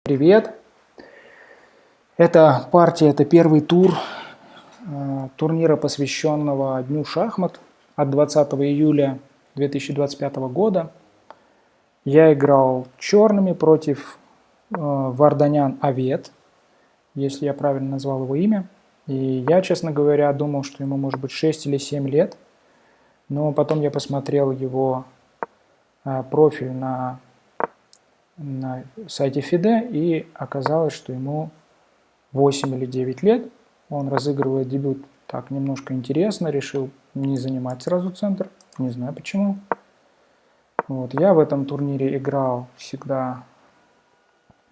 Привет! Эта партия, это первый тур турнира, посвященного Дню шахмат от 20 июля 2025 года. Я играл черными против Варданян Авет, если я правильно назвал его имя. И я, честно говоря, думал, что ему может быть 6 или 7 лет. Но потом я посмотрел его профиль на сайте FIDE, и оказалось, что ему 8 или 9 лет. Он разыгрывает дебют так немножко интересно, решил не занимать сразу центр, не знаю почему. Вот. Я в этом турнире играл всегда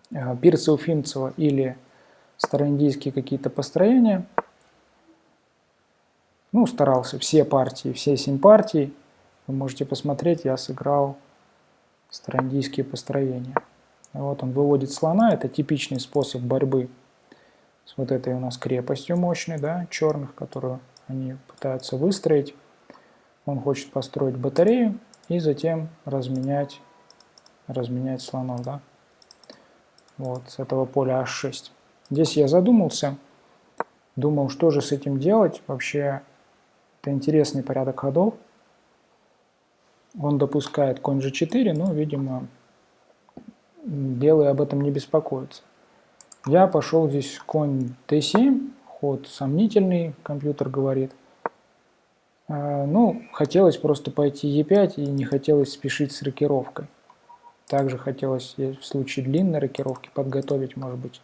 Пирцева-Фимцева или староиндийские какие-то построения. Ну, старался все партии, все 7 партий. Вы можете посмотреть, я сыграл староиндийские построения. Вот он выводит слона, это типичный способ борьбы с вот этой у нас крепостью мощной, да, черных, которую они пытаются выстроить. Он хочет построить батарею и затем разменять слонов, да. Вот, с этого поля h6. Здесь я задумался, думал, что же с этим делать. Вообще, это интересный порядок ходов. Он допускает конь g4, но, видимо, белые об этом не беспокоятся. Я пошел здесь конь d7, ход сомнительный, компьютер говорит. Ну, хотелось просто пойти e5 и не хотелось спешить с рокировкой. Также хотелось в случае длинной рокировки подготовить, может быть,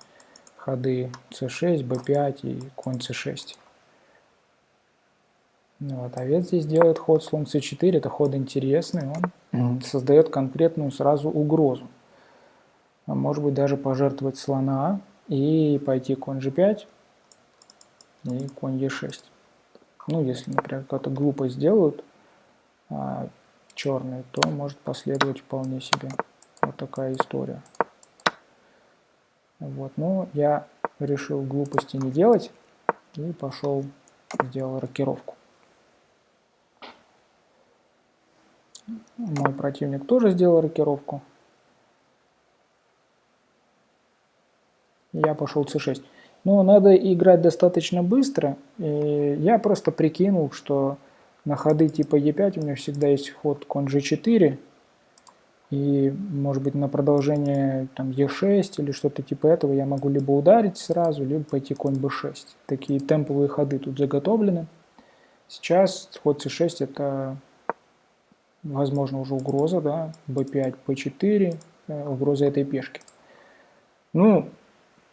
ходы c6, b5 и конь c6. Вот. Овец здесь делает ход слон c4, это ход интересный, он создает конкретную сразу угрозу. А может быть даже пожертвовать слона и пойти конь g5 и конь e6. Ну, если, например, какую-то глупость сделают черные, то может последовать вполне себе вот такая история. Вот. Но я решил глупости не делать и пошел, сделал рокировку. Мой противник тоже сделал рокировку. Я пошел c6. Но надо играть достаточно быстро. И я просто прикинул, что на ходы типа e5 у меня всегда есть ход конь g4. И, может быть, на продолжение там e6 или что-то типа этого я могу либо ударить сразу, либо пойти конь b6. Такие темповые ходы тут заготовлены. Сейчас ход c6 это, возможно, уже угроза, да, b5, p4, угроза этой пешки. Ну,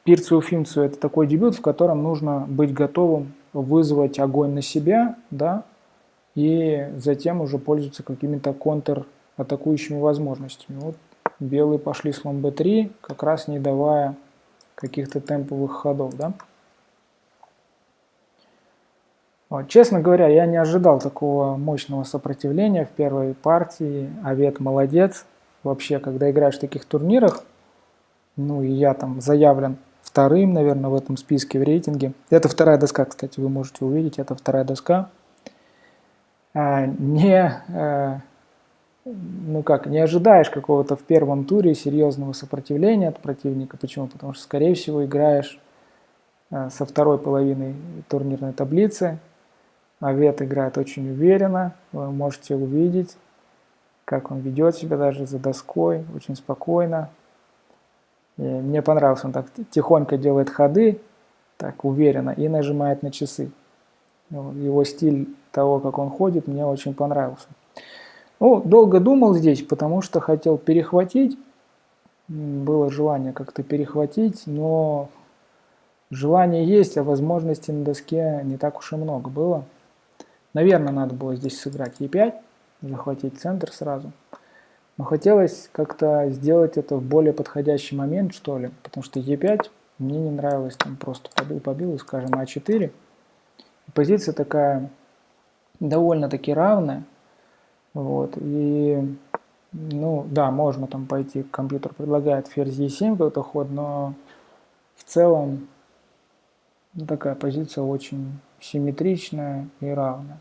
Пирцева-Фимцева это такой дебют, в котором нужно быть готовым вызвать огонь на себя, да, и затем уже пользоваться какими-то контратакующими возможностями. Вот белые пошли слон b3, как раз не давая каких-то темповых ходов, да. Вот, честно говоря, я не ожидал такого мощного сопротивления в первой партии. Овет молодец. Вообще, когда играешь в таких турнирах, ну и я там заявлен вторым, наверное, в этом списке, в рейтинге. Это вторая доска, кстати, вы можете увидеть, это вторая доска. Не ожидаешь какого-то в первом туре серьезного сопротивления от противника. Почему? Потому что, скорее всего, играешь со второй половиной турнирной таблицы. Овет играет очень уверенно, вы можете увидеть, как он ведет себя даже за доской, очень спокойно. И мне понравилось, он так тихонько делает ходы, так уверенно, и нажимает на часы. Его стиль того, как он ходит, мне очень понравился. Ну, долго думал здесь, потому что хотел перехватить. Было желание как-то перехватить, но желание есть, а возможностей на доске не так уж и много было. Наверное, надо было здесь сыграть e5, захватить центр сразу. Но хотелось как-то сделать это в более подходящий момент, что ли, потому что e5 мне не нравилось, там просто побил, скажем, a4. Позиция такая довольно-таки равная. Вот, и, ну, да, можно там пойти, компьютер предлагает ферзь e7 какой-то ход, но в целом такая позиция очень симметричная и равная.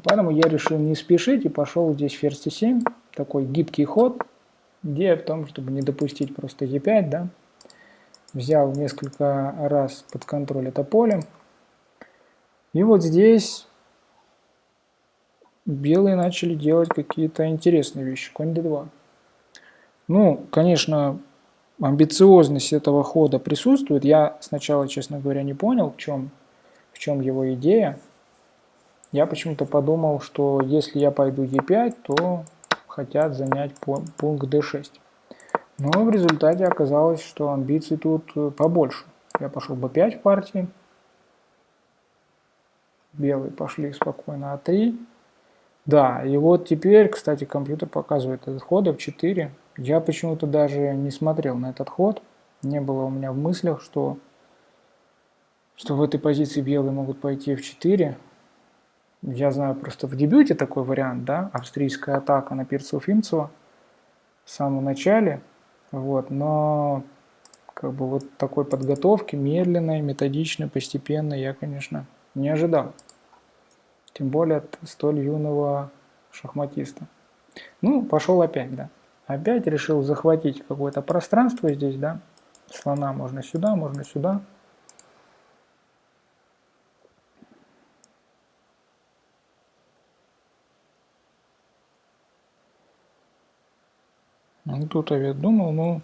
Поэтому я решил не спешить и пошел здесь ферзь c7, такой гибкий ход. Идея в том, чтобы не допустить просто e5, да, взял несколько раз под контроль это поле. И вот здесь белые начали делать какие-то интересные вещи. Конь d2. Ну, конечно, амбициозность этого хода присутствует. Я сначала, честно говоря, не понял, в чем его идея. Я почему-то подумал, что если я пойду e5, то хотят занять пункт d6. Но в результате оказалось, что амбиций тут побольше. Я пошел b5 в партии. Белые пошли спокойно a3. Да, и вот теперь, кстати, компьютер показывает этот ход f4. Я почему-то даже не смотрел на этот ход. Не было у меня в мыслях, что в этой позиции белые могут пойти f4. Я знаю просто в дебюте такой вариант, да, австрийская атака на Перцева-Фимцева в самом начале. Вот, но как бы вот такой подготовки, медленной, методичной, постепенной, я, конечно, не ожидал. Тем более от столь юного шахматиста. Ну, пошел опять, да. Опять решил захватить какое-то пространство здесь, да. Слона можно сюда, можно сюда. Ну, тут я думал, ну,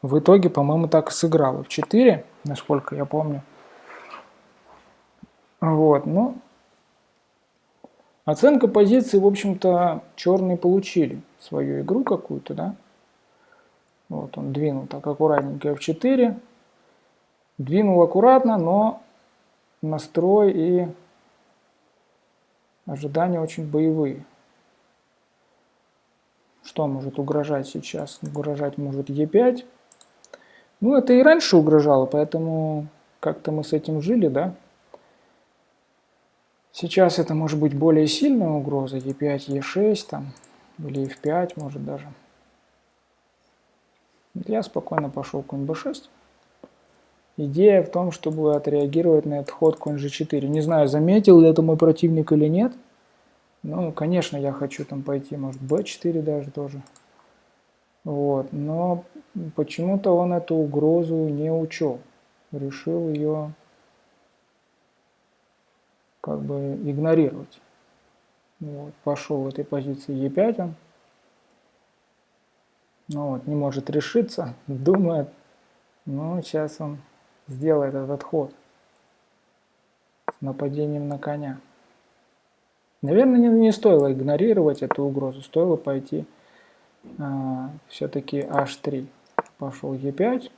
в итоге, по-моему, так и сыграл в 4, насколько я помню. Вот, ну, оценка позиции, в общем-то, черные получили свою игру какую-то, да. Вот он двинул так аккуратненько f4, двинул аккуратно, но настрой и ожидания очень боевые. Что может угрожать сейчас? Угрожать может e5. Ну, это и раньше угрожало, поэтому как-то мы с этим жили, да. Сейчас это может быть более сильная угроза, e5, e6 там, или f5 может даже. Я спокойно пошел конь b6. Идея в том, чтобы отреагировать на этот ход конь g4. Не знаю, заметил ли это мой противник или нет. Ну, конечно, я хочу там пойти, может, b4 даже тоже. Вот, но почему-то он эту угрозу не учел. Решил ее как бы игнорировать. Вот, пошел в этой позиции e5 он. Ну вот, не может решиться, думает, ну, сейчас он сделает этот ход с нападением на коня. Наверное, не стоило игнорировать эту угрозу, стоило пойти все-таки h3. Пошел e5.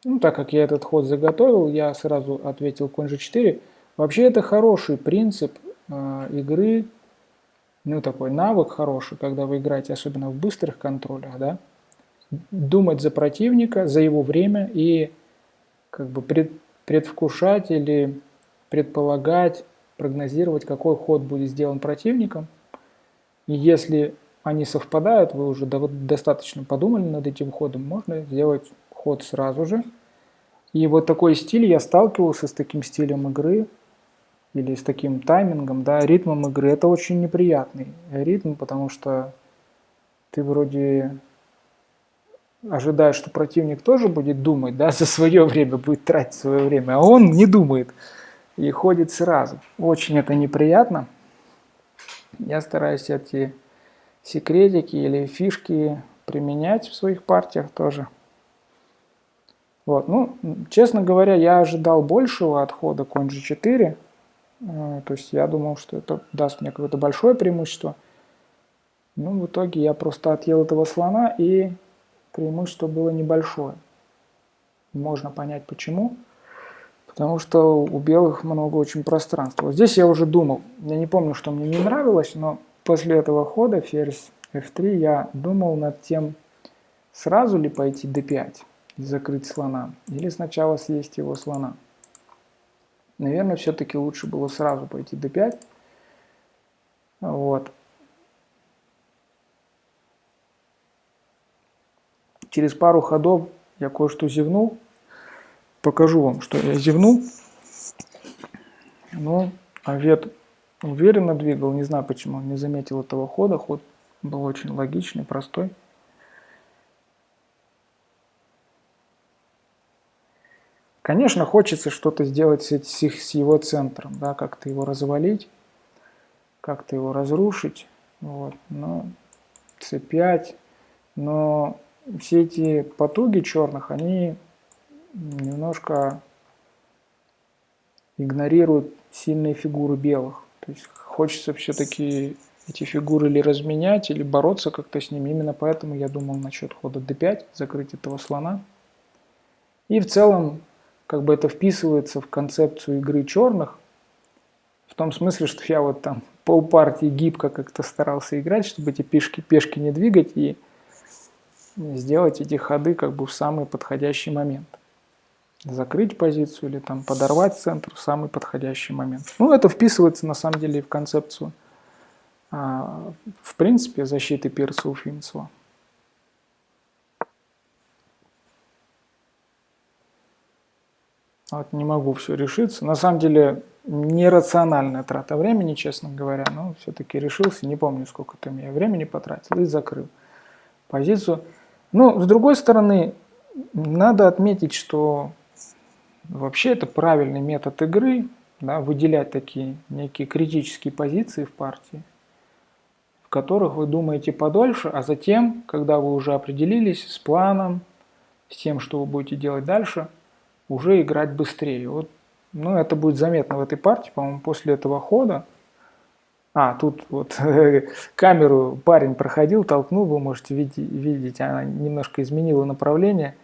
Ну, так как я этот ход заготовил, я сразу ответил конь g4. Вообще это хороший принцип игры, ну такой навык хороший, когда вы играете особенно в быстрых контролях, да, думать за противника, за его время и как бы предвкушать или предполагать, прогнозировать, какой ход будет сделан противником. И если они совпадают, вы уже достаточно подумали над этим ходом, можно сделать ход сразу же. И вот такой стиль, я сталкивался с таким стилем игры, или с таким таймингом, да, ритмом игры. Это очень неприятный ритм, потому что ты вроде ожидаешь, что противник тоже будет думать, да, за свое время, будет тратить свое время, а он не думает и ходит сразу. Очень это неприятно. Я стараюсь эти секретики или фишки применять в своих партиях тоже. Вот, ну, честно говоря, я ожидал большего от хода конь g4. То есть я думал, что это даст мне какое-то большое преимущество. Ну, в итоге я просто отъел этого слона, и преимущество было небольшое. Можно понять почему. Потому что у белых много очень пространства. Вот здесь я уже думал, я не помню, что мне не нравилось, но после этого хода ферзь f3 я думал над тем, сразу ли пойти d5 и закрыть слона, или сначала съесть его слона. Наверное, все-таки лучше было сразу пойти d5. Вот. Через пару ходов я кое-что зевнул. Покажу вам, что я зевнул. Ну, Овет уверенно двигал. Не знаю, почему он не заметил этого хода. Ход Был очень логичный, простой. Конечно, хочется что-то сделать с его центром, да, как-то его развалить, как-то его разрушить. Вот. Но c5, но все эти потуги черных, они немножко игнорируют сильные фигуры белых. То есть хочется все-таки эти фигуры или разменять, или бороться как-то с ними. Именно поэтому я думал насчет хода d5, закрыть этого слона. И в целом, как бы это вписывается в концепцию игры черных, в том смысле, что я вот там полпартии гибко как-то старался играть, чтобы эти пешки не двигать и сделать эти ходы как бы в самый подходящий момент. Закрыть позицию или там подорвать центр в самый подходящий момент. Ну, это вписывается на самом деле в концепцию, в принципе, защиты перца Уфимцева. Вот не могу все решиться. На самом деле нерациональная трата времени, честно говоря, но все-таки решился. Не помню, сколько там я времени потратил и закрыл позицию. Но с другой стороны, надо отметить, что вообще это правильный метод игры, да, выделять такие некие критические позиции в партии, в которых вы думаете подольше, а затем, когда вы уже определились с планом, с тем, что вы будете делать дальше, уже играть быстрее. Вот, ну, это будет заметно в этой партии, по-моему, после этого хода. Тут вот камеру парень проходил, толкнул, вы можете видеть, она немножко изменила направление,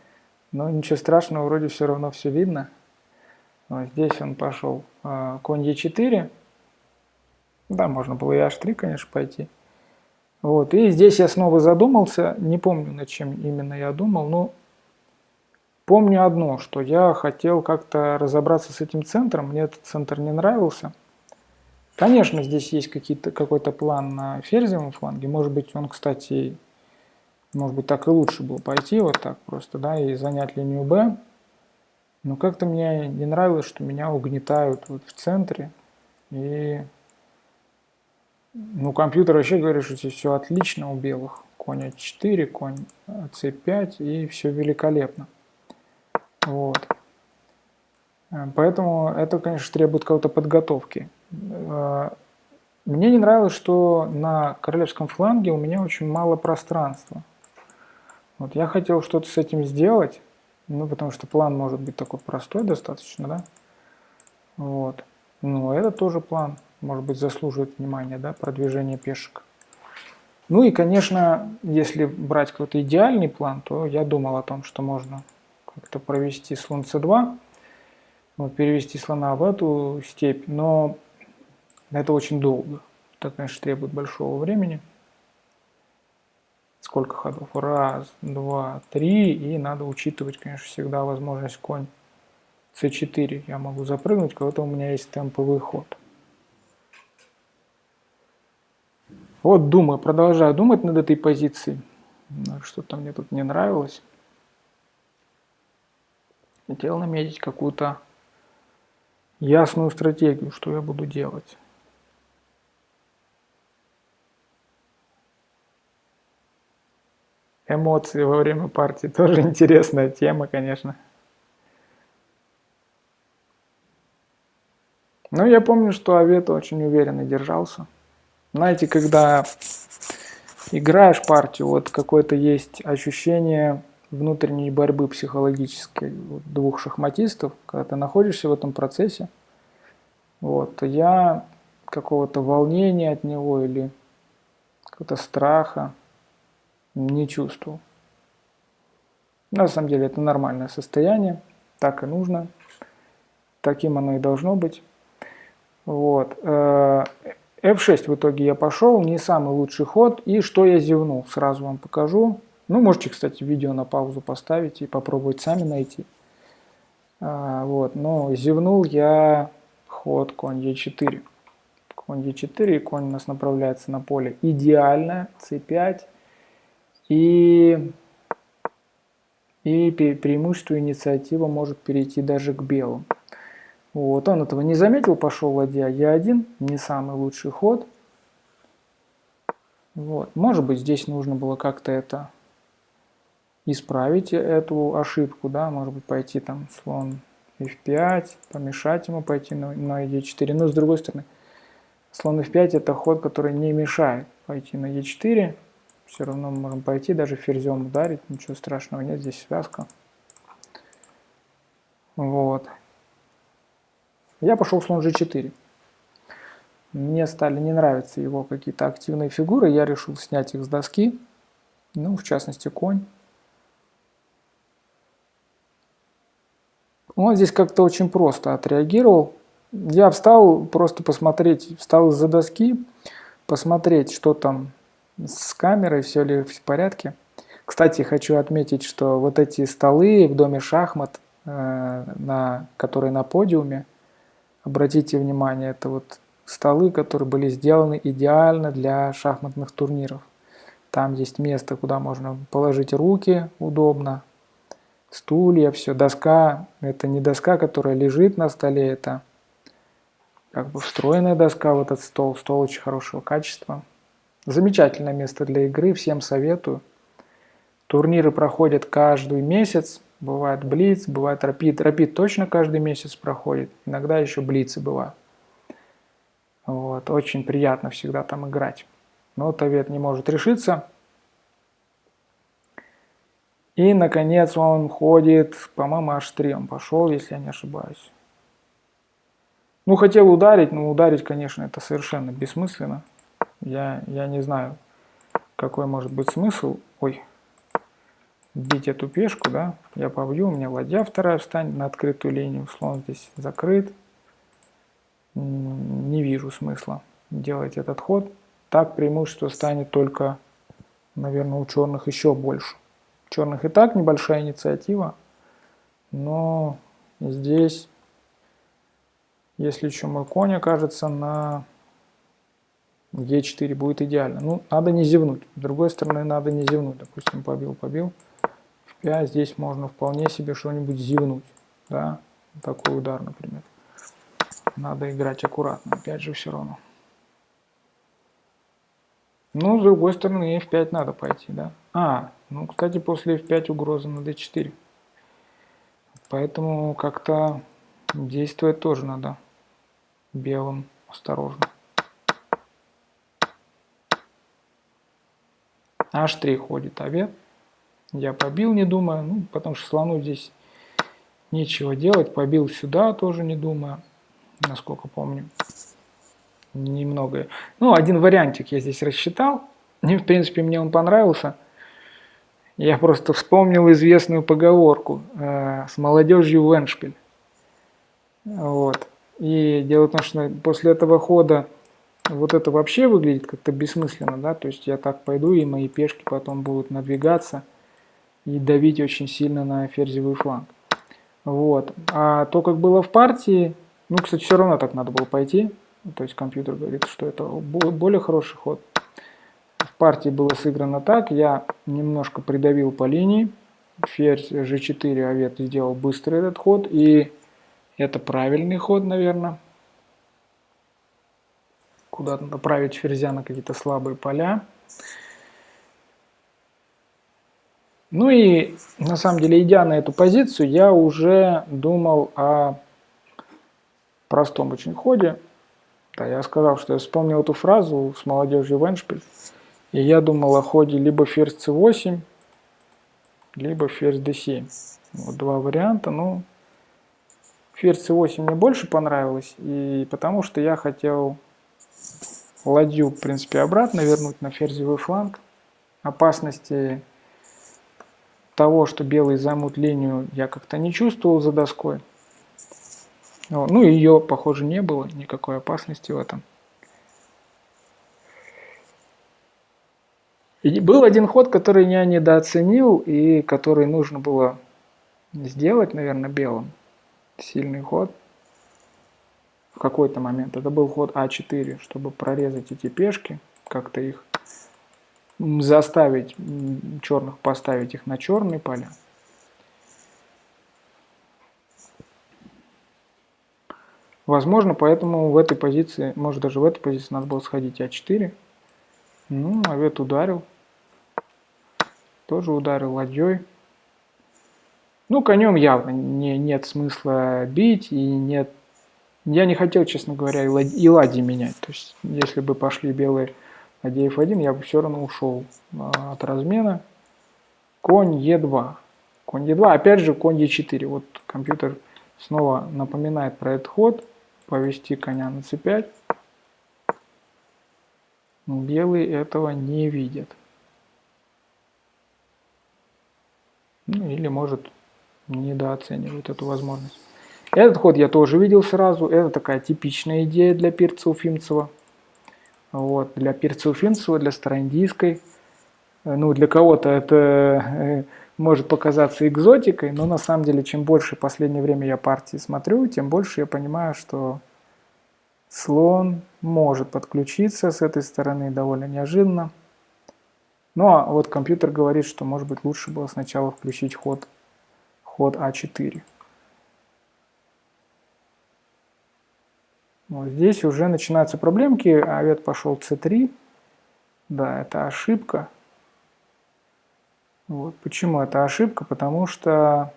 но ничего страшного, вроде все равно все видно. Вот здесь он пошел конь Е4. Да, можно было и H3, конечно, пойти. Вот, и здесь я снова задумался, не помню, над чем именно я думал, но помню одно, что я хотел как-то разобраться с этим центром, мне этот центр не нравился. Конечно, здесь есть какой-то план на ферзевом фланге, может быть, он, кстати, может быть, так и лучше было пойти вот так просто, да, и занять линию Б. Но как-то мне не нравилось, что меня угнетают вот в центре, и ну, компьютер вообще говорит, что здесь все отлично у белых. Конь А4, конь С5, и все великолепно. Вот. Поэтому это, конечно, требует какой-то подготовки. Мне не нравилось, что на королевском фланге у меня очень мало пространства. Вот я хотел что-то с этим сделать, ну, потому что план может быть такой простой достаточно, да? Вот. Но это тоже план, может быть, заслуживает внимания, да, продвижение пешек. Ну и, конечно, если брать какой-то идеальный план, то я думал о том, что можно как-то провести слон c2, вот, перевести слона в эту степь, но это очень долго. Это, конечно, требует большого времени. Сколько ходов? Раз, два, три. И надо учитывать, конечно, всегда возможность конь c4. Я могу запрыгнуть, когда у меня есть темповый ход. Вот думаю, продолжаю думать над этой позицией. Что-то мне тут не нравилось. Хотел наметить какую-то ясную стратегию, что я буду делать. Эмоции во время партии тоже интересная тема, конечно. Но я помню, что Авета очень уверенно держался. Знаете, когда играешь партию, вот какое-то есть ощущение внутренней борьбы психологической вот, двух шахматистов, когда ты находишься в этом процессе, вот, я какого-то волнения от него или какого-то страха не чувствовал. На самом деле это нормальное состояние, так и нужно, таким оно и должно быть. Вот. F6 в итоге я пошел, не самый лучший ход, и что я зевнул, сразу вам покажу. Ну, можете, кстати, видео на паузу поставить и попробовать сами найти. Вот, но зевнул я ход конь Е4. Конь Е4, и конь у нас направляется на поле идеально, c5, и преимущество инициатива может перейти даже к белым. Вот, он этого не заметил, пошел ладья Е1, не самый лучший ход. Вот. Может быть, здесь нужно было как-то это исправить, эту ошибку, да, может быть, пойти там слон f5, помешать ему пойти на e4. Но с другой стороны, слон f5 это ход, который не мешает пойти на e4. Все равно мы можем пойти, даже ферзем ударить, ничего страшного нет, здесь связка. Вот. Я пошел слон g4. Мне стали не нравиться его какие-то активные фигуры, я решил снять их с доски, ну, в частности, конь. Он здесь как-то очень просто отреагировал. Я встал просто посмотреть, встал из-за доски, посмотреть, что там с камерой, все ли в порядке. Кстати, хочу отметить, что вот эти столы в доме шахмат, которые на подиуме, обратите внимание, это вот столы, которые были сделаны идеально для шахматных турниров. Там есть место, куда можно положить руки удобно, стулья, все. Доска, это не доска, которая лежит на столе, это как бы встроенная доска, вот этот стол очень хорошего качества. Замечательное место для игры, всем советую. Турниры проходят каждый месяц, бывает блиц, бывает рапид. Рапид точно каждый месяц проходит, иногда еще блицы бывают. Вот, очень приятно всегда там играть. Но Тавет не может решиться. И, наконец, он ходит, по-моему, h3 он пошел, если я не ошибаюсь. Ну, хотел ударить, но ударить, конечно, это совершенно бессмысленно. Я не знаю, какой может быть смысл. Ой, бить эту пешку, да. Я побью, у меня ладья вторая встанет на открытую линию. Слон здесь закрыт. Не вижу смысла делать этот ход. Так преимущество станет только, наверное, у черных еще больше. У черных и так небольшая инициатива, но здесь, если еще мой конь окажется на e4, будет идеально. Ну, надо не зевнуть. С другой стороны, надо не зевнуть. Допустим, побил. В5 здесь можно вполне себе что-нибудь зевнуть. Да? Такой удар, например. Надо играть аккуратно. Опять же, все равно. Ну, с другой стороны, f5 надо пойти, да. Ну, кстати, после f5 угроза на d4. Поэтому как-то действовать тоже надо белым осторожно. h3 ходит Тавет. Я побил, не думая. Ну, потому что слону здесь нечего делать. Побил сюда, тоже не думая. Насколько помню. Немного. Ну, один вариантик я здесь рассчитал. И, в принципе, мне он понравился. Я просто вспомнил известную поговорку с молодежью в эндшпиль. Вот. И дело в том, что после этого хода вот это вообще выглядит как-то бессмысленно, да, то есть я так пойду, и мои пешки потом будут надвигаться и давить очень сильно на ферзевый фланг. Вот. А то, как было в партии, ну, кстати, все равно так надо было пойти, то есть компьютер говорит, что это более хороший ход. В партии было сыграно так, я немножко придавил по линии, ферзь g4, Авет сделал быстрый этот ход, и это правильный ход, наверное. Куда-то направить ферзя на какие-то слабые поля. Ну и на самом деле, идя на эту позицию, я уже думал о простом очень ходе. Да, я сказал, что я вспомнил эту фразу с молодежью в эндшпиль. И я думал о ходе либо ферзь c8, либо ферзь d7. Вот два варианта. Ну, ферзь c8 мне больше понравилось, и потому что я хотел ладью, в принципе, обратно вернуть на ферзевый фланг. Опасности того, что белые займут линию, я как-то не чувствовал за доской. Ну, ее, похоже, не было, никакой опасности в этом. И был один ход, который я недооценил, и который нужно было сделать, наверное, белым. Сильный ход. В какой-то момент. Это был ход А4, чтобы прорезать эти пешки, как-то их заставить черных поставить их на черные поля. Возможно, поэтому в этой позиции, может даже в этой позиции надо было сходить А4. Овет ударил. Тоже ударил ладьей. Ну, конем явно нет смысла бить, и нет... Я не хотел, честно говоря, и ладьи менять. То есть, если бы пошли белые ладья f1, я бы все равно ушел от размена. Конь e2. Конь e2, опять же, конь e4. Вот компьютер снова напоминает про этот ход. Повести коня на c5. Белые этого не видят. Ну, или, может, недооценивают эту возможность. Этот ход я тоже видел сразу. Это такая типичная идея для пирца Уфимцева. Вот, для пирца Уфимцева, для староиндийской. Ну, для кого-то это может показаться экзотикой, но на самом деле, чем больше в последнее время я партии смотрю, тем больше я понимаю, что слон может подключиться с этой стороны довольно неожиданно. Ну, а вот компьютер говорит, что, может быть, лучше было сначала включить ход А4. Вот здесь уже начинаются проблемки. Овет пошел c3. Да, это ошибка. Вот. Почему это ошибка? Потому что...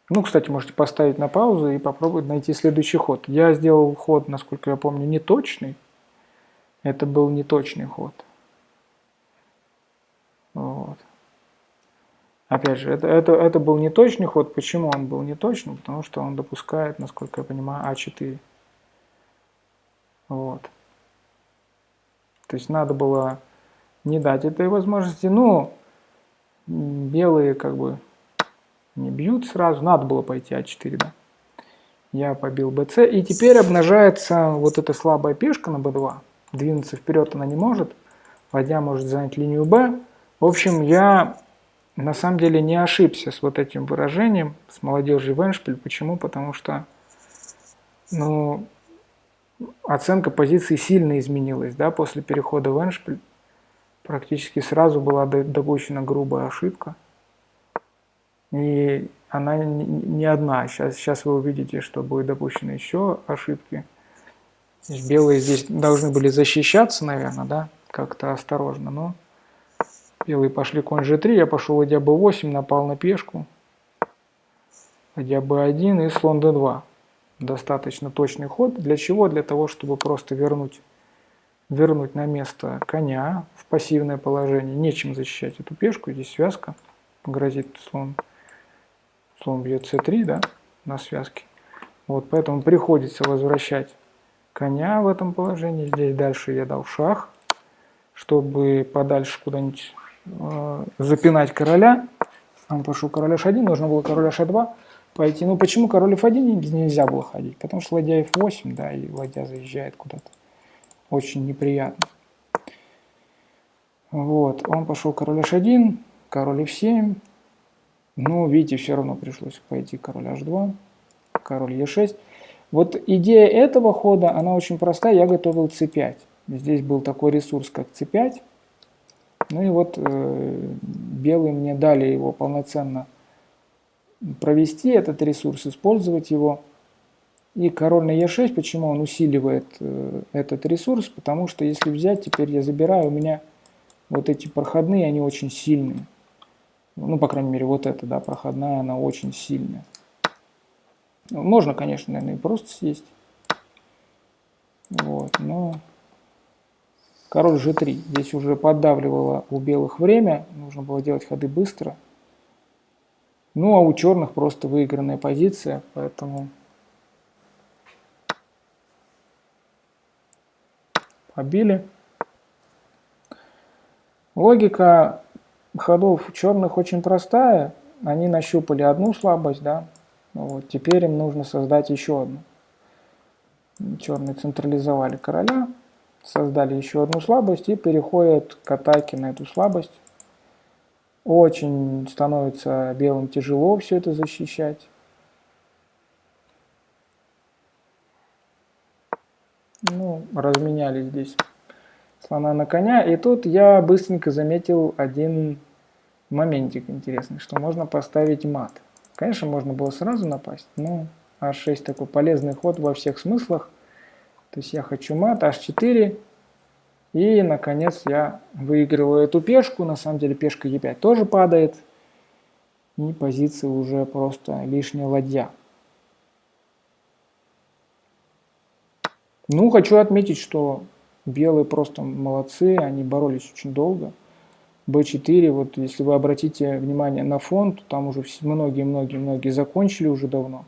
Ну, кстати, можете поставить на паузу и попробовать найти следующий ход. Я сделал ход, насколько я помню, неточный. Это был неточный ход. Вот. Опять же, это был неточный ход. Почему он был неточным? Потому что он допускает, насколько я понимаю, А4. Вот. То есть надо было не дать этой возможности. Ну, белые как бы не бьют сразу. Надо было пойти А4, да. Я побил bc. И теперь обнажается вот эта слабая пешка на b2. Двинуться вперед она не может. Ладья может занять линию b. В общем, я на самом деле не ошибся с вот этим выражением, с молодежью в эндшпиль. Почему? Потому что ну, оценка позиции сильно изменилась, да, после перехода в эндшпиль. Практически сразу была допущена грубая ошибка. И она не одна. Сейчас вы увидите, что будет допущены еще ошибки. Белые здесь должны были защищаться, наверное, да, как-то осторожно, но белые пошли конь g3, я пошел ладья b8, напал на пешку. Ладья b1 и слон d2. Достаточно точный ход. Для чего? Для того, чтобы просто вернуть на место коня в пассивное положение. Нечем защищать эту пешку. Здесь связка. Грозит слон бьет c3, да, на связке. Вот, поэтому приходится возвращать коня в этом положении. Здесь дальше я дал шах, чтобы подальше куда-нибудь запинать короля. Он пошел король h1, нужно было король h2 пойти. Ну почему король f1 нельзя было ходить? Потому что ладья f8, да, и ладья заезжает куда-то. Очень неприятно. Вот, он пошел король h1, король f7. Ну, видите, все равно пришлось пойти король h2, король e6. Вот идея этого хода, она очень простая. Я готовил c5. Здесь был такой ресурс, как c5. Ну и вот белые мне дали его полноценно провести, этот ресурс, использовать его. И король на e6, почему он усиливает этот ресурс? Потому что если взять, теперь я забираю, у меня вот эти проходные, они очень сильные. Ну, по крайней мере, вот эта, да, проходная, она очень сильная. Можно, конечно, наверное, и просто съесть. Вот, но король g3. Здесь уже поддавливало у белых время. Нужно было делать ходы быстро. Ну, а у черных просто выигранная позиция, поэтому побили. Логика ходов черных очень простая. Они нащупали одну слабость, да. Вот, теперь им нужно создать еще одну. Черные централизовали короля, создали еще одну слабость и переходят к атаке на эту слабость. Очень становится белым тяжело все это защищать. Ну, разменяли здесь слона на коня. И тут я быстренько заметил один моментик интересный, что можно поставить мат. Конечно, можно было сразу напасть, но h6 такой полезный ход во всех смыслах. То есть я хочу мат, h4. И, наконец, я выигрываю эту пешку. На самом деле пешка Е5 тоже падает. И позиция уже просто лишняя ладья. Ну, хочу отметить, что белые просто молодцы. Они боролись очень долго. b4, вот если вы обратите внимание на фон, то там уже многие закончили уже давно.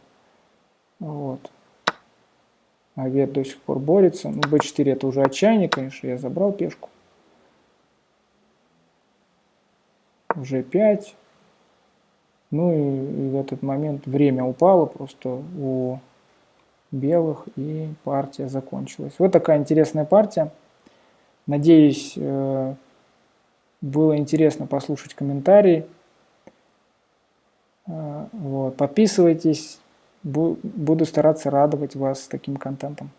Вот. А вет до сих пор борется. Ну, b4 это уже отчаяние, конечно, я забрал пешку. g5. Ну и в этот момент время упало просто у белых, и партия закончилась. Вот такая интересная партия. Надеюсь, было интересно послушать комментарии. Вот. Подписывайтесь. Буду стараться радовать вас таким контентом.